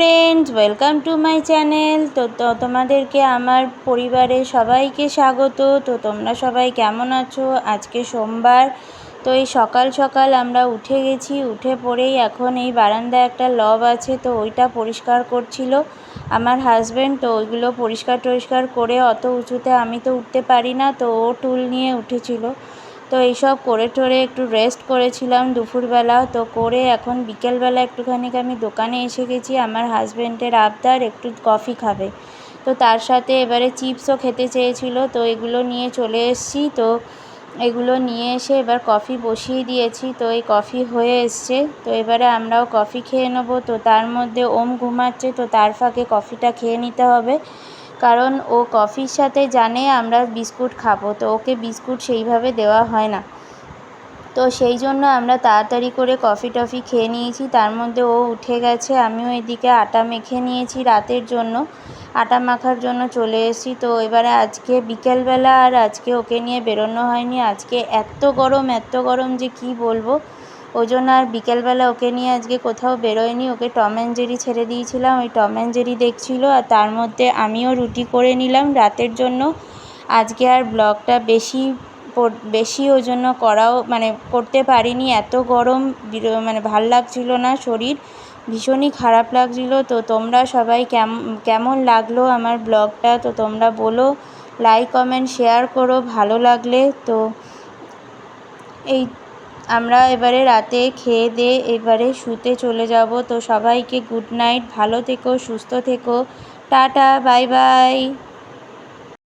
Friends, welcome to my channel. তোমাদেরকে আমার পরিবারের সবাইকে স্বাগত। তো তোমরা সবাই কেমন আছো? আজকে সোমবার। তো এই সকাল সকাল আমরা উঠে গেছি। উঠে পড়েই এখন এই বারান্দায় একটা লব আছে, তো ওইটা পরিষ্কার করছিল আমার হাজব্যান্ড। তো ওইগুলো পরিষ্কার করে অত উঁচুতে আমি তো উঠতে পারি না, তো ও টুল নিয়ে উঠেছিল। তো এইসব করে টোরে একটু রেস্ট করেছিলাম দুপুরবেলা। তো করে এখন বিকেলবেলা একটুখানি আমি দোকানে এসে গেছি। আমার হাজব্যান্ডের আবদার একটু কফি খাবে, তো তার সাথে এবারে চিপসও খেতে চেয়েছিল, তো এগুলো নিয়ে চলে এসেছি। তো এগুলো নিয়ে এসে এবার কফি বসিয়ে দিয়েছি। তো এই কফি হয়ে এসছে, তো এবারে আমরাও কফি খেয়ে নেবো। তো তার মধ্যে ওম ঘুমাচ্ছে, তো তার ফাঁকে কফিটা খেয়ে নিতে হবে, কারণ ও কফির সাথে জানে আমরা বিস্কুট খাবো, তো ওকে বিস্কুট সেইভাবে দেওয়া হয় না। তো সেই জন্য আমরা তাড়াতাড়ি করে কফি টফি খেয়ে নিয়েছি। তার মধ্যে ও উঠে গেছে। আমিও এদিকে আটা মেখে নিয়েছি রাতের জন্য, আটা মাখার জন্য চলে এসেছি। তো এবারে আজকে বিকেলবেলা আর আজকে ওকে নিয়ে বেরোনো হয়নি। আজকে এত গরম যে কি বলবো, ওই জন্য আর বিকেলবেলা ওকে নিয়ে আজকে কোথাও বেরোয়নি। ওকে টম অ্যান্ড জেরি ছেড়ে দিয়েছিলাম, ওই টম অ্যান্ড জেরি দেখছিল। আর তার মধ্যে আমিও রুটি করে নিলাম রাতের জন্য। আজকে আর ব্লগটা বেশি ওই জন্য করতে পারিনি। এত গরম, ভাল লাগছিল না, শরীর ভীষণই খারাপ লাগছিল। তো তোমরা সবাই কেমন লাগলো আমার ব্লগটা, তো তোমরা বলো, লাইক কমেন্ট শেয়ার করো ভালো লাগলে। তো এই আমরা এবারে রাতে খেয়ে দিয়ে এবারে শুতে চলে যাব। তো সবাইকে গুড নাইট, ভালো থেকো, সুস্থ থেকো, টাটা, বাই বাই।